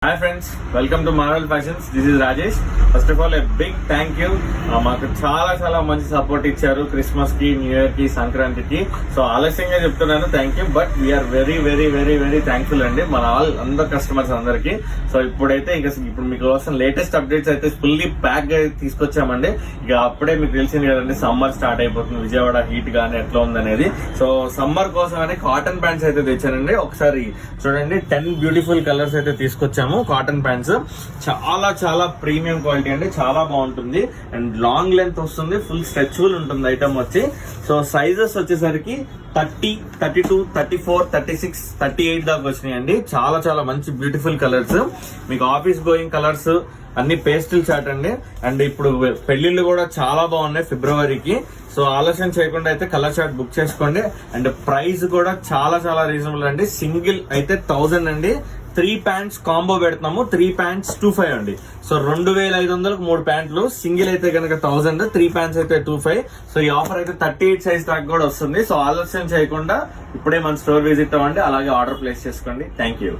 Hi friends, welcome to Marvel fashions. This is Rajesh. First of all big thank you. మాకు చాలా మంచి support ఇచ్చారు Christmas కి, new year కి, సంక్రాంతికి. సో ఆలస్యంగా చెప్తున్నాను thank you, but we are very thankful అండి మన అందరు కస్టమర్స్ అందరికి. సో ఇప్పుడైతే ఇప్పుడు మీకు కోసం లేటెస్ట్ అప్డేట్స్ అయితే ఫుల్లీ ప్యాక్ గా తీసుకొచ్చామండి. ఇక అప్పుడే మీకు తెలిసింది కదండి, సమ్మర్ స్టార్ట్ అయిపోతుంది. విజయవాడ హీట్ గానీ ఎట్లా ఉందనేది. సో సమ్మర్ కోసం అని కాటన్ ప్యాంట్స్ అయితే తెచ్చానండి. ఒకసారి చూడండి, 10 బ్యూటిఫుల్ కలర్స్ అయితే తీసుకొచ్చాము. కాటన్ ప్యాంట్స్ చాలా ప్రీమియం క్వాలిటీ అండి, చాలా బాగుంటుంది అండ్ లాంగ్ లెంత్ వస్తుంది, ఫుల్ స్ట్రెచ్బుల్ ఉంటుంది ఐటమ్ వచ్చి. సో సైజెస్ వచ్చేసరికి 30, 32, 34, 36, 38 దాకా వచ్చినాయండి. చాలా మంచి బ్యూటిఫుల్ కలర్స్, మీకు ఆఫీస్ గోయింగ్ కలర్స్ అన్ని పేస్టిల్ చాట్ అండి. అండ్ ఇప్పుడు పెళ్లిళ్ళు కూడా చాలా బాగున్నాయి ఫిబ్రవరికి. సో ఆలస్యం చేయకుండా అయితే కలర్ చార్ట్ బుక్ చేసుకోండి. అండ్ ప్రైస్ కూడా చాలా రీజనబుల్ అండి. సింగిల్ అయితే 1000 అండి. 3 ప్యాంట్స్ కాంబో పెడుతున్నాము. 3 ప్యాంట్స్ 2500 అండి. సో 2500కు 3 ప్యాంట్లు. సింగిల్ అయితే కనుక 1000, 3 ప్యాంట్స్ అయితే 2500. సో ఈ ఆఫర్ అయితే 38 సైజ్ దాకా కూడా వస్తుంది. సో ఆలస్యం చేయకుండా ఇప్పుడే మన స్టోర్ విజిట్ అవ్వండి, అలాగే ఆర్డర్ ప్లేస్ చేసుకోండి. Thank you.